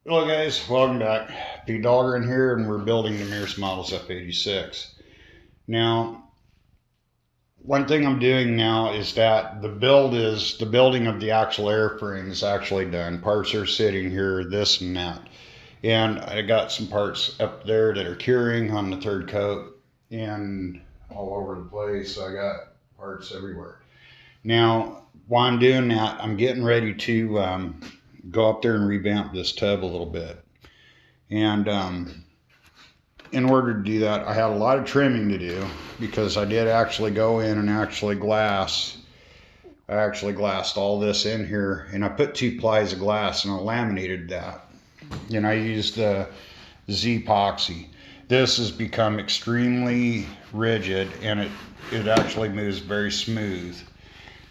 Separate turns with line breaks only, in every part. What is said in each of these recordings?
Hello guys, welcome back. Pete Dahlgren here, and we're building the Mears Models F86. Now, one thing I'm doing now is that the building of the actual airframe is actually done. Parts are sitting here, this and that. And I got some parts up there that are curing on the third coat and all over the place. So I got parts everywhere. Now, while I'm doing that, I'm getting ready to go up there and revamp this tub a little bit. And in order to do that, I had a lot of trimming to do because I did actually go in and actually glass. I actually glassed all this in here, and I put 2 plies of glass and I laminated that. And I used the Z-epoxy. This has become extremely rigid, and it actually moves very smooth.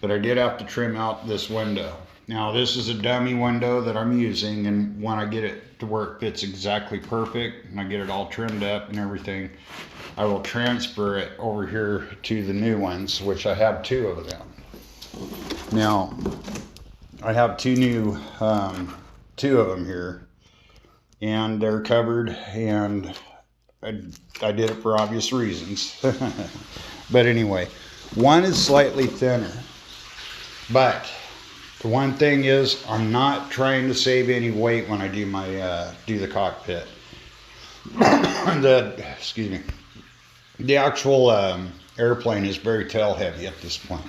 But I did have to trim out this window. Now this is a dummy window that I'm using, and when I get it to where it fits exactly perfect and I get it all trimmed up and everything, I will transfer it over here to the new ones, which I have 2 of them. Now I have 2 of them here, and they're covered, and I did it for obvious reasons. But anyway, one is slightly thinner, but the one thing is, I'm not trying to save any weight when I do my do the cockpit. Excuse me. The actual airplane is very tail heavy at this point,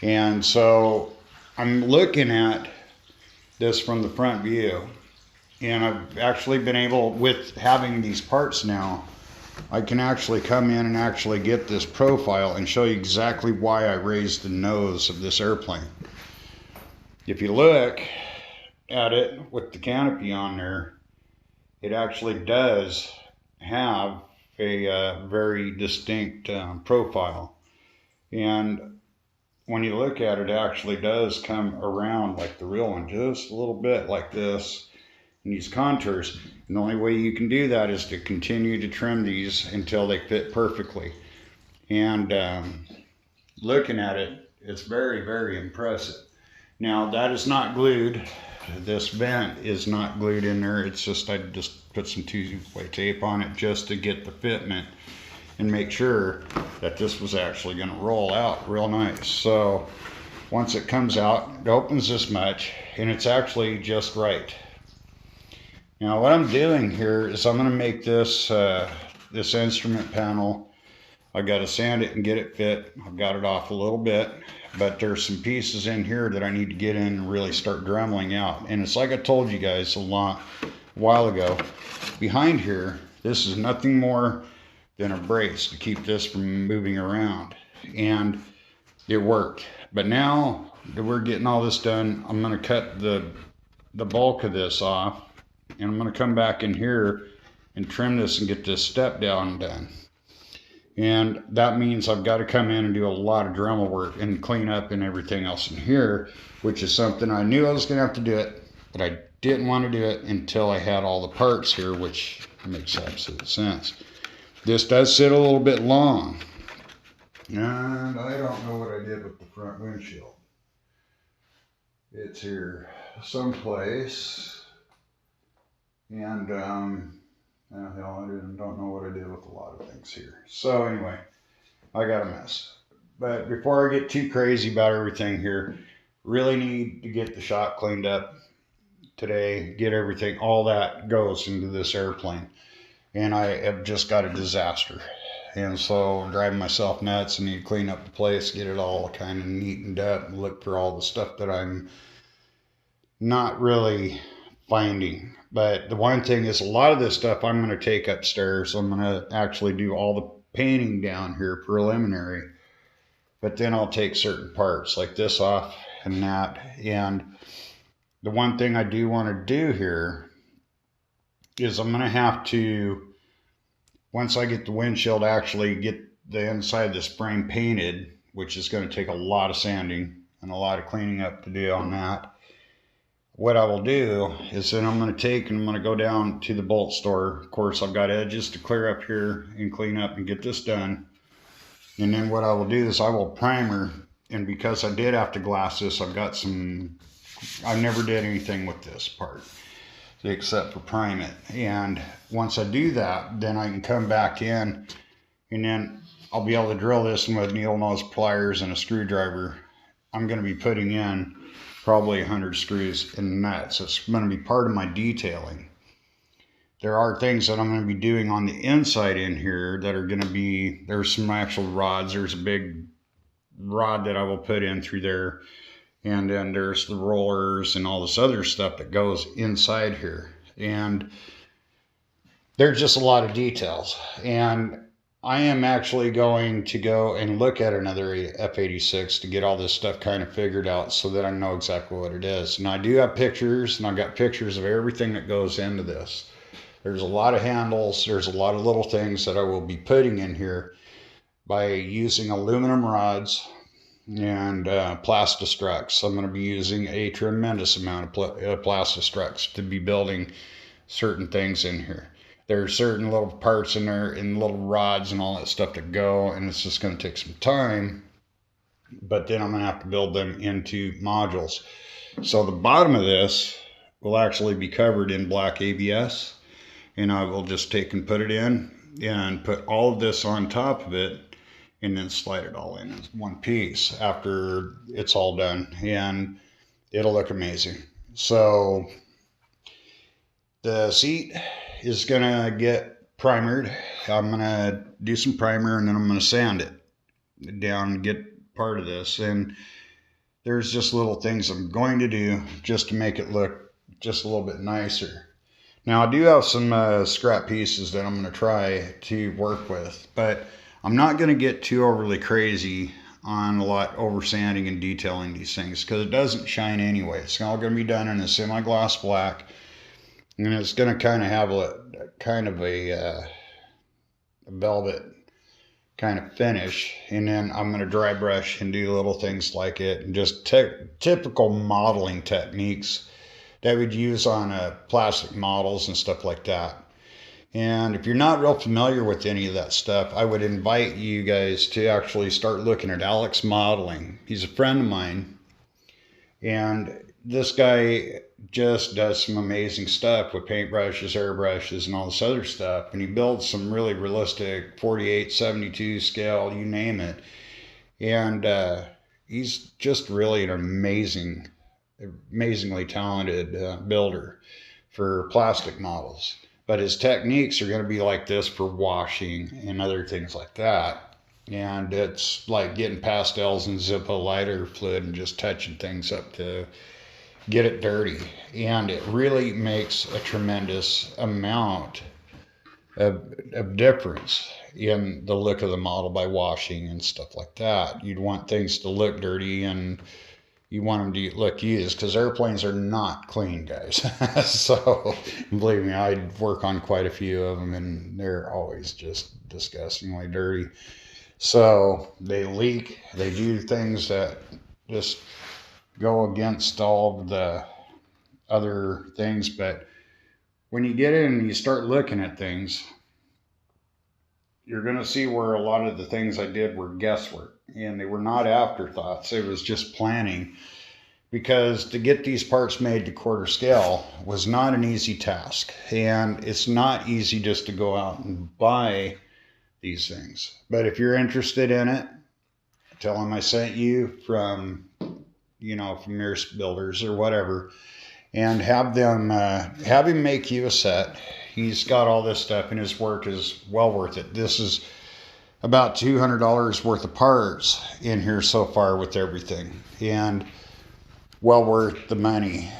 and so I'm looking at this from the front view, and I've actually been able, with having these parts now, I can actually come in and actually get this profile and show you exactly why I raised the nose of this airplane. If you look at it with the canopy on there, it actually does have a very distinct profile. And when you look at it, it actually does come around like the real one, just a little bit like this, in these contours. And the only way you can do that is to continue to trim these until they fit perfectly. And looking at it, it's very, very impressive. Now that is not glued. This vent is not glued in there. It's just, I just put some 2-way tape on it just to get the fitment and make sure that this was actually going to roll out real nice. So once it comes out, it opens this much, and it's actually just right. Now what I'm doing here is I'm going to make this this instrument panel. I got to sand it and get it fit. I've got it off a little bit, but there's some pieces in here that I need to get in and really start dremeling out. And it's like I told you guys a while ago, behind here, this is nothing more than a brace to keep this from moving around. And it worked. But now that we're getting all this done, I'm going to cut the bulk of this off, and I'm going to come back in here and trim this and get this step down done. And that means I've got to come in and do a lot of Dremel work and clean up and everything else in here, which is something I knew I was going to have to do it, but I didn't want to do it until I had all the parts here, which makes absolute sense. This does sit a little bit long, and I don't know what I did with the front windshield. It's here someplace, and hell, I don't know what I did with a lot of things here. So anyway, I got a mess. But before I get too crazy about everything here, really need to get the shop cleaned up today, get everything, all that goes into this airplane. And I have just got a disaster. And so I'm driving myself nuts and need to clean up the place, get it all kind of neatened up, and look for all the stuff that I'm not really finding. But the one thing is, a lot of this stuff I'm going to take upstairs. I'm going to actually do all the painting down here preliminary, but then I'll take certain parts like this off and that. And the one thing I do want to do here is I'm going to have to, once I get the windshield, actually get the inside of this frame painted, which is going to take a lot of sanding and a lot of cleaning up to do on that. What I will do is then I'm going to take and I'm going to go down to the bolt store. Of course, I've got edges to clear up here and clean up and get this done. And then what I will do is I will primer, and because I did have to glass this, I've got some, I never did anything with this part. except for prime it. And once I do that, then I can come back in, and then I'll be able to drill this with needle nose pliers and a screwdriver. I'm going to be putting in probably 100 screws in that. So it's going to be part of my detailing. There are things that I'm going to be doing on the inside in here that are going to be, there's some actual rods. There's a big rod that I will put in through there. And then there's the rollers and all this other stuff that goes inside here. And there's just a lot of details. And I am actually going to go and look at another F86 to get all this stuff kind of figured out so that I know exactly what it is. And I do have pictures, and I've got pictures of everything that goes into this. There's a lot of handles. There's a lot of little things that I will be putting in here by using aluminum rods and Plastistructs. I'm going to be using a tremendous amount of Plastistructs to be building certain things in here. There are certain little parts in there and little rods and all that stuff to go, and it's just going to take some time, but then I'm going to have to build them into modules. So the bottom of this will actually be covered in black ABS, and I will just take and put it in and put all of this on top of it, and then slide it all in as one piece after it's all done, and it'll look amazing. So the seat is gonna get primered. I'm gonna do some primer, and then I'm gonna sand it down and get part of this. And there's just little things I'm going to do just to make it look just a little bit nicer. Now I do have some scrap pieces that I'm gonna try to work with, but I'm not going to get too overly crazy on a lot over sanding and detailing these things, because it doesn't shine anyway. It's all going to be done in a semi-gloss black, and it's going to kind of have a velvet kind of finish. And then I'm going to dry brush and do little things like it, and just typical modeling techniques that we'd use on plastic models and stuff like that. And if you're not real familiar with any of that stuff, I would invite you guys to actually start looking at Alex Modeling. He's a friend of mine, and this guy just does some amazing stuff with paintbrushes, airbrushes, and all this other stuff. And he builds some really realistic 48, 72 scale, you name it. And he's just really an amazingly talented builder for plastic models. But his techniques are going to be like this for washing and other things like that. And it's like getting pastels and Zippo lighter fluid and just touching things up to get it dirty. And it really makes a tremendous amount of difference in the look of the model by washing and stuff like that. You'd want things to look dirty, and you want them to look used, because airplanes are not clean, guys. So believe me, I work on quite a few of them, and they're always just disgustingly dirty. So they leak, they do things that just go against all of the other things. But when you get in and you start looking at things, you're going to see where a lot of the things I did were guesswork, and they were not afterthoughts. It was just planning, because to get these parts made to quarter scale was not an easy task. And it's not easy just to go out and buy these things. But if you're interested in it, tell them I sent you from Mears Builders or whatever, and have him make you a set. He's got all this stuff, and his work is well worth it. This is about $200 worth of parts in here so far with everything, and well worth the money.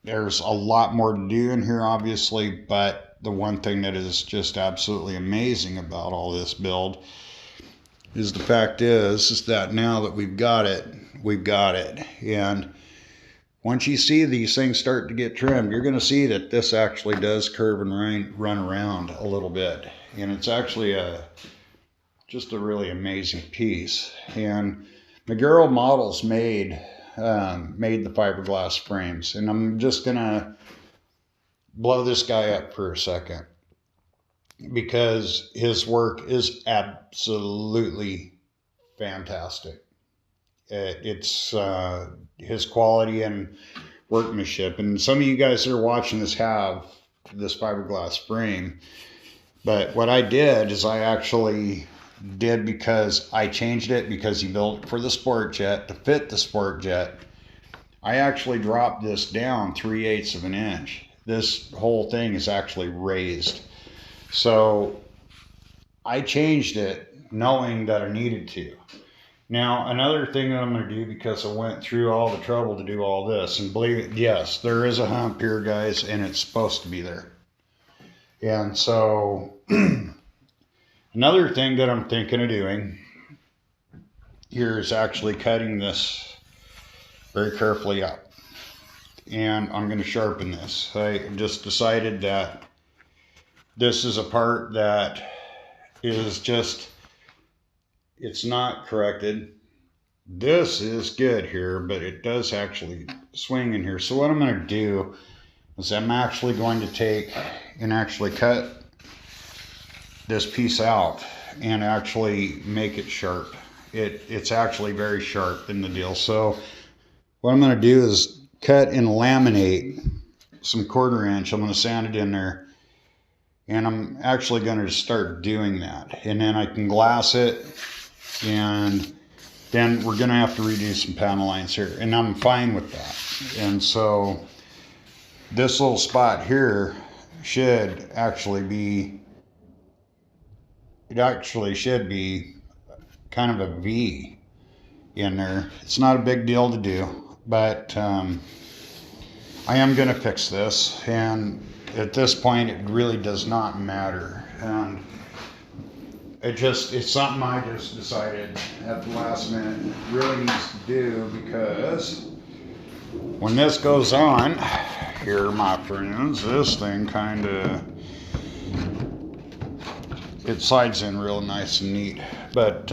There's a lot more to do in here, obviously, but the one thing that is just absolutely amazing about all this build is the fact is that now that we've got it. And once you see these things start to get trimmed, you're going to see that this actually does curve and run around a little bit. And it's actually just a really amazing piece. And Maguro Models made the fiberglass frames. And I'm just going to blow this guy up for a second, because his work is absolutely fantastic. It's his quality and workmanship. And some of you guys that are watching this have this fiberglass frame. But what I did is I actually did, because I changed it because he built it for the sport jet to fit the sport jet. I actually dropped this down 3/8 of an inch. This whole thing is actually raised. So I changed it knowing that I needed to. Now, another thing that I'm going to do, because I went through all the trouble to do all this, and believe it, yes, there is a hump here, guys, and it's supposed to be there. And so another thing that I'm thinking of doing here is actually cutting this very carefully up. And I'm going to sharpen this. I just decided that this is a part that is just, it's not corrected. This is good here, but it does actually swing in here. So what I'm going to do is I'm actually going to take and actually cut this piece out and actually make it sharp. It's actually very sharp in the deal. So what I'm going to do is cut and laminate some 1/4 inch. I'm going to sand it in there, and I'm actually going to start doing that, and then I can glass it, and then we're going to have to redo some panel lines here, and I'm fine with that. And so this little spot here should actually be, it actually should be kind of a V in there. It's not a big deal to do, but I am going to fix this, and at this point it really does not matter. And it's something I just decided at the last minute it really needs to do, because when this goes on here, my friends, this thing kind of, it slides in real nice and neat. But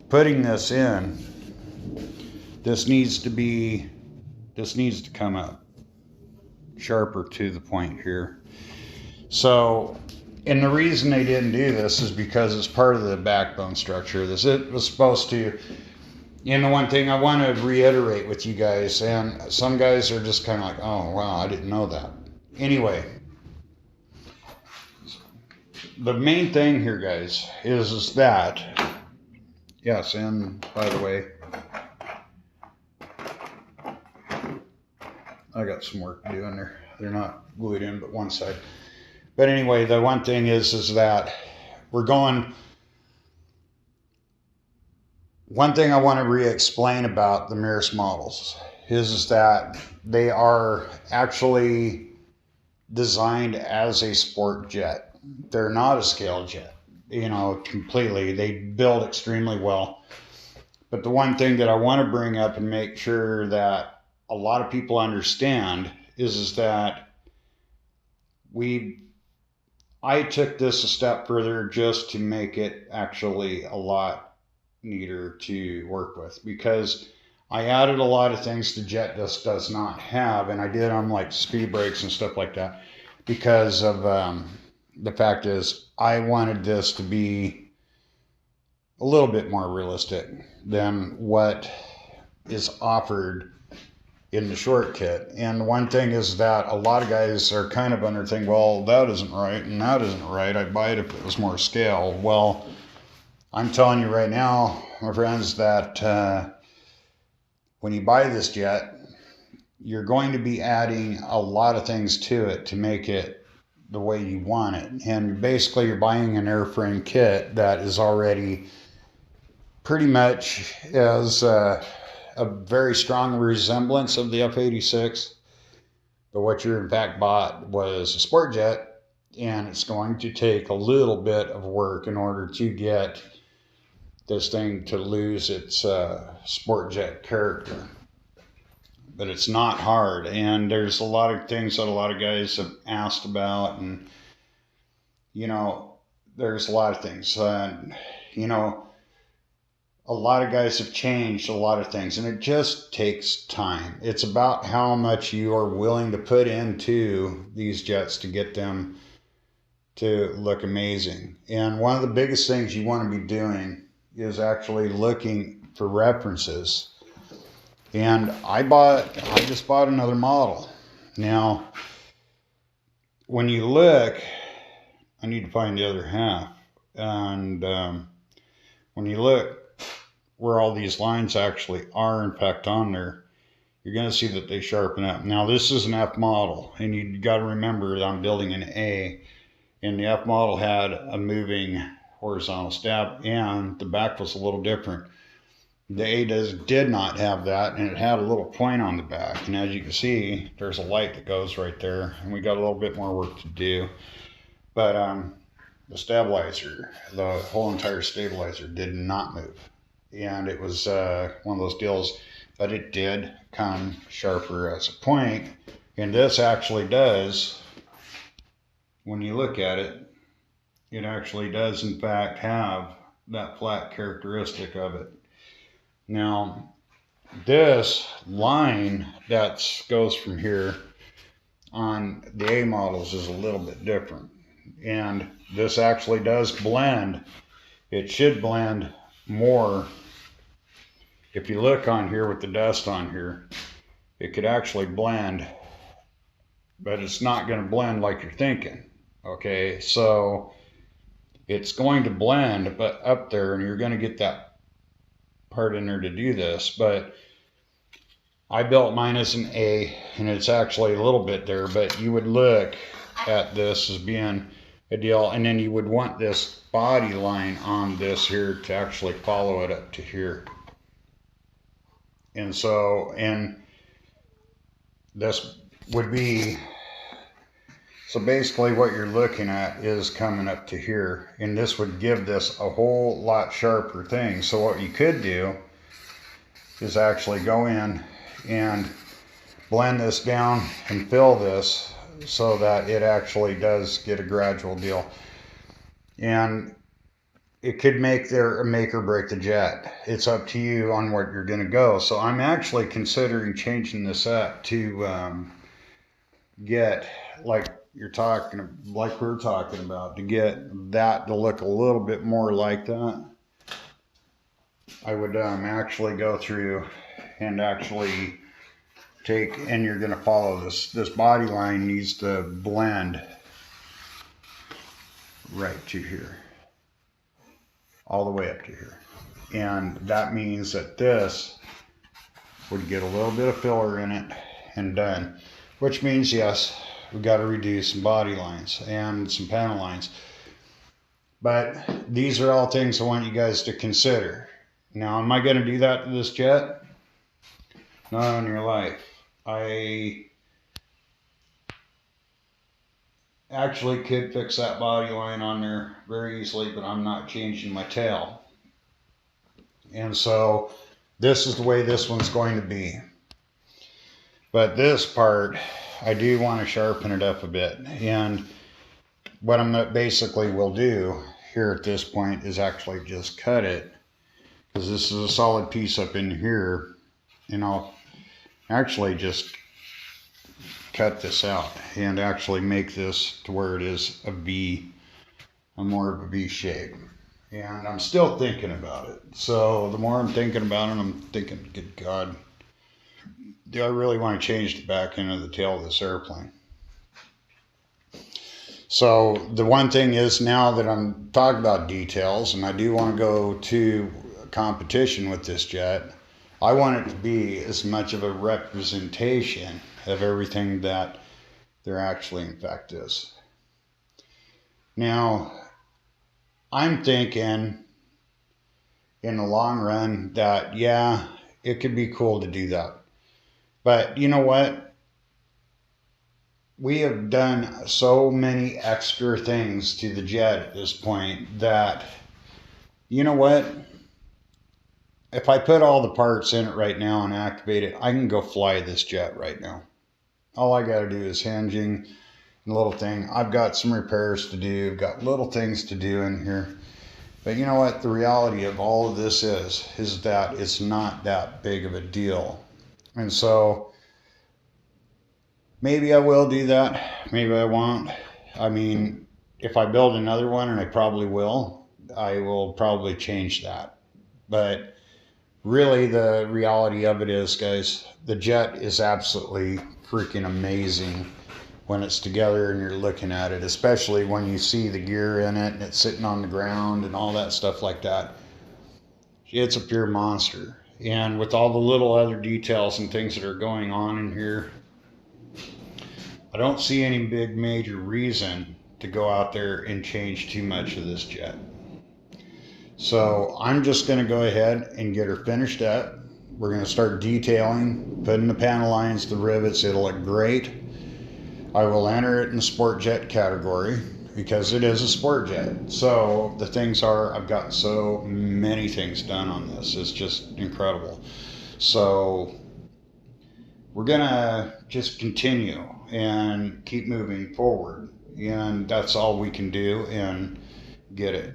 putting this in, this needs to come up sharper to the point here. So, and the reason they didn't do this is because it's part of the backbone structure. It was supposed to, and the one thing I want to reiterate with you guys, and some guys are just kind of like, oh wow, I didn't know that. Anyway, the main thing here, guys, is that, yes, and by the way, I got some work to do in there. They're not glued in, but one side. But anyway, the one thing is that we're going, one thing I want to re-explain about the Mears models is that they are actually designed as a sport jet. They're not a scale jet, completely. They build extremely well. But the one thing that I want to bring up and make sure that a lot of people understand is that I took this a step further just to make it actually a lot neater to work with, because I added a lot of things the jet just does not have, and I did on like speed brakes and stuff like that, because of the fact is I wanted this to be a little bit more realistic than what is offered in the short kit. And one thing is that a lot of guys are kind of under thinking, well, that isn't right and that isn't right. I'd buy it if it was more scale. Well, I'm telling you right now, my friends, that when you buy this jet, you're going to be adding a lot of things to it to make it the way you want it. And basically you're buying an airframe kit that is already pretty much as a very strong resemblance of the F-86, but what you in fact bought was a sport jet, and it's going to take a little bit of work in order to get this thing to lose its sport jet character. But it's not hard, and there's a lot of things that a lot of guys have asked about, and there's a lot of things, a lot of guys have changed a lot of things, and it just takes time. It's about how much you are willing to put into these jets to get them to look amazing. And one of the biggest things you want to be doing is actually looking for references And I just bought another model. Now, when you look, I need to find the other half. And when you look where all these lines actually are, in fact, on there, you're going to see that they sharpen up. Now, this is an F model, and you got to remember that I'm building an A, and the F model had a moving horizontal stab, and the back was a little different. The A did not have that, and it had a little point on the back. And as you can see, there's a light that goes right there, and we got a little bit more work to do. But the stabilizer, the whole entire stabilizer did not move. And it was one of those deals, but it did come sharper as a point. And this actually does, when you look at it, it actually does in fact have that flat characteristic of it. Now, this line that goes from here on the A models is a little bit different. And this actually does blend. It should blend more. If you look on here with the dust on here, it could actually blend, but it's not going to blend like you're thinking. Okay, so it's going to blend, but up there, and you're going to get that part in there to do this. But I built mine as an A, and it's actually a little bit there, but you would look at this as being a deal, and then you would want this body line on this here to actually follow it up to here. And so, and this would be, so basically what you're looking at is coming up to here, and this would give this a whole lot sharper thing. So what you could do is actually go in and blend this down and fill this so that it actually does get a gradual deal. And it could make or break the jet. It's up to you on what you're going to go. So I'm actually considering changing this up to get, like we're talking about, to get that to look a little bit more like that. I would actually go through and actually take, and you're going to follow this body line needs to blend right to here, all the way up to here. And that means that this would get a little bit of filler in it and done, which means, yes, we got to reduce some body lines and some panel lines. But these are all things I want you guys to consider. Now, am I going to do that to this jet? Not on your life. I actually could fix that body line on there very easily, but I'm not changing my tail. And so this is the way this one's going to be. But this part, I do want to sharpen it up a bit. And what I'm basically will do here at this point is actually just cut it, because this is a solid piece up in here, and I'll actually just cut this out and actually make this to where it is a V, more of a V shape. And I'm still thinking about it. So the more I'm thinking about it, I'm thinking, good God, do I really want to change the back end of the tail of this airplane? So the one thing is, now that I'm talking about details, and I do want to go to competition with this jet, I want it to be as much of a representation of everything that there actually in fact is. Now, I'm thinking in the long run that, yeah, it could be cool to do that. But you know what? We have done so many extra things to the jet at this point that, you know what? If I put all the parts in it right now and activate it, I can go fly this jet right now. All I got to do is hinging and a little thing. I've got some repairs to do. I've got little things to do in here. But you know what? The reality of all of this is that it's not that big of a deal. And so maybe I will do that. Maybe I won't. I mean, if I build another one, and I probably will, I will probably change that. But really the reality of it is, guys, the jet is absolutely freaking amazing when it's together and you're looking at it, especially when you see the gear in it and it's sitting on the ground and all that stuff like that. It's a pure monster. And with all the little other details and things that are going on in here, I don't see any big major reason to go out there and change too much of this jet. So I'm just going to go ahead and get her finished up. We're going to start detailing, putting the panel lines, the rivets. It'll look great. I will enter it in the sport jet category because it is a sport jet. So the things are, I've got so many things done on this. It's just incredible. So we're going to just continue and keep moving forward. And that's all we can do and get it.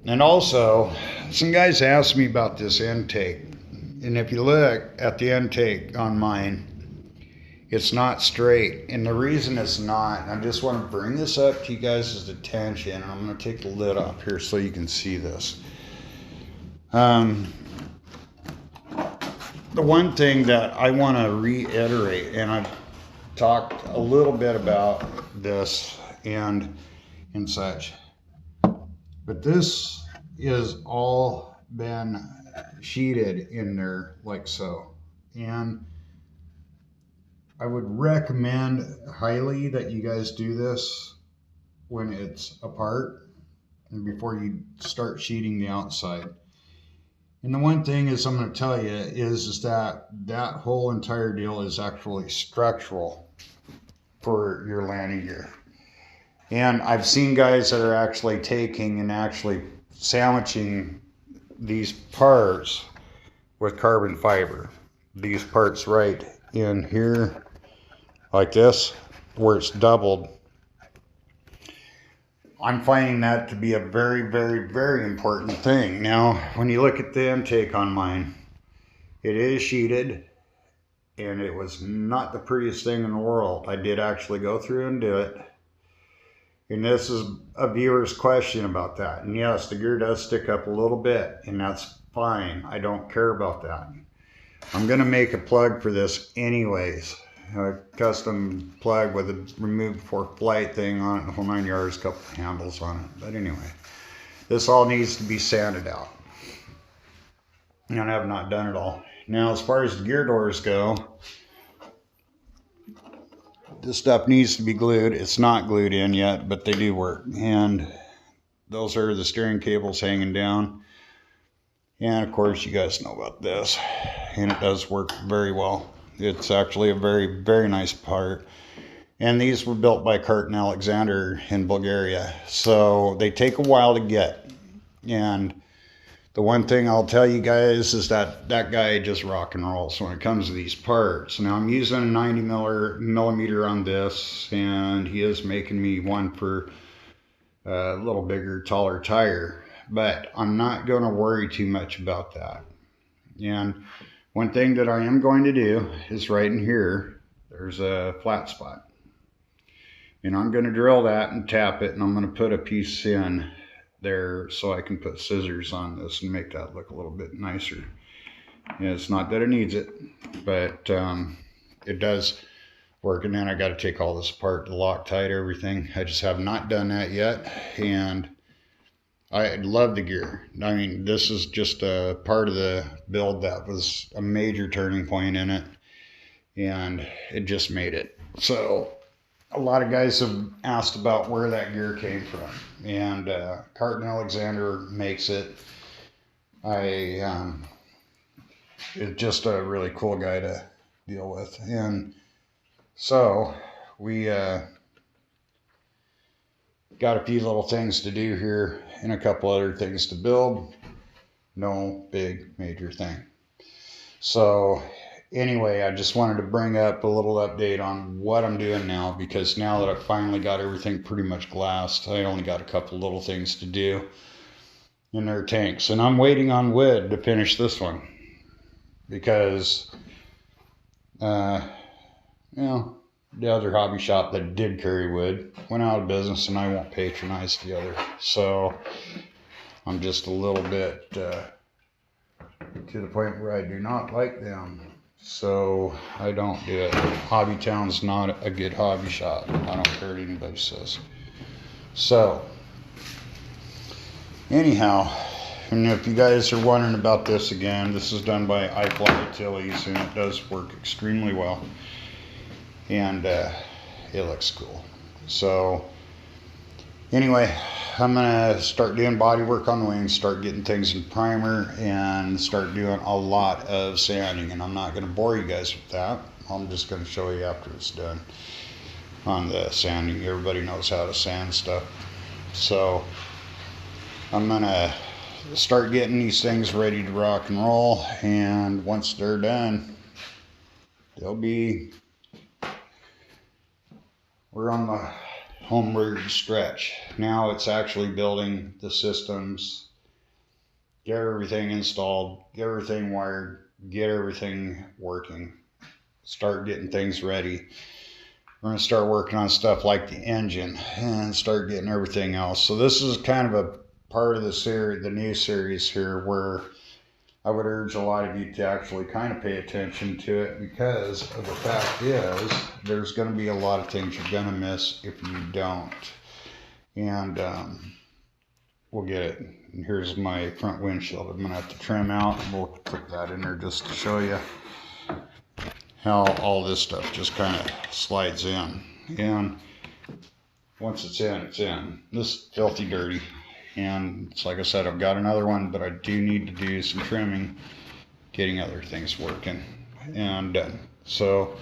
And also, some guys asked me about this intake. And if you look at the intake on mine, it's not straight. And the reason it's not, I just want to bring this up to you guys' attention. I'm going to take the lid off here so you can see this. The one thing that I want to reiterate, and I've talked a little bit about this and such, but this is all been sheeted in there like so. And I would recommend highly that you guys do this when it's apart and before you start sheeting the outside. And the one thing is I'm going to tell you is that whole entire deal is actually structural for your landing gear. And I've seen guys that are actually taking and actually sandwiching these parts with carbon fiber. These parts right in here like this, where it's doubled. I'm finding that to be a very, very, very important thing. Now, when you look at the intake on mine, it is sheeted, and it was not the prettiest thing in the world. I did actually go through and do it. And this is a viewer's question about that. And yes, the gear does stick up a little bit, and that's fine. I don't care about that. I'm going to make a plug for this anyways. A custom plug with a removed before flight thing on it, the whole 9 yards, a couple of handles on it. But anyway, this all needs to be sanded out. And I have not done it all. Now, as far as the gear doors go, this stuff needs to be glued. It's not glued in yet, but they do work. And those are the steering cables hanging down. And of course, you guys know about this. And it does work very well. It's actually a very, very nice part. And these were built by Carton Alexander in Bulgaria. So they take a while to get. And the one thing I'll tell you guys is that guy just rock and rolls when it comes to these parts. Now I'm using a 90 millimeter on this, and he is making me one for a little bigger, taller tire. But I'm not going to worry too much about that. And one thing that I am going to do is right in here, there's a flat spot. And I'm going to drill that and tap it, and I'm going to put a piece in there so I can put scissors on this and make that look a little bit nicer. And it's not that it needs it, but it does work. And then I got to take all this apart to Loctite everything. I just have not done that yet, and I love the gear. I mean, this is just a part of the build that was a major turning point in it, and it just made it. So a lot of guys have asked about where that gear came from, and Carton Alexander makes it. It's just a really cool guy to deal with. And so we got a few little things to do here and a couple other things to build. No big major thing. So anyway, I just wanted to bring up a little update on what I'm doing now, because now that I've finally got everything pretty much glassed, I only got a couple little things to do in their tanks. And I'm waiting on wood to finish this one because, you know, the other hobby shop that did carry wood went out of business, and I won't patronize the other. So I'm just a little bit to the point where I do not like them. So I don't do it. Hobbytown's not a good hobby shop. I don't care what anybody says. So anyhow, and if you guys are wondering about this again, this is done by iFly Utilities, and it does work extremely well. And it looks cool. So anyway, I'm gonna start doing body work on the wings, start getting things in primer, and start doing a lot of sanding. And I'm not gonna bore you guys with that. I'm just gonna show you after it's done on the sanding. Everybody knows how to sand stuff. So I'm gonna start getting these things ready to rock and roll, and once they're done, we're on the homeward stretch. Now it's actually building the systems, get everything installed, get everything wired, get everything working, start getting things ready. We're going to start working on stuff like the engine and start getting everything else. So this is kind of a part of the series, the new series here, where I would urge a lot of you to actually kind of pay attention to it, because of the fact is there's going to be a lot of things you're going to miss if you don't. And we'll get it. And here's my front windshield. I'm going to have to trim out. We'll put that in there just to show you how all this stuff just kind of slides in. And once it's in, it's in. This is filthy dirty. And it's like I said, I've got another one, but I do need to do some trimming, getting other things working. And so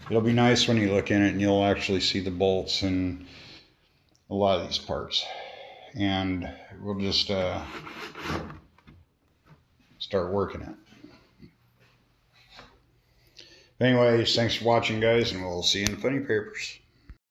it'll be nice when you look in it and you'll actually see the bolts and a lot of these parts. And we'll just start working it. Anyways, thanks for watching, guys, and we'll see you in the funny papers.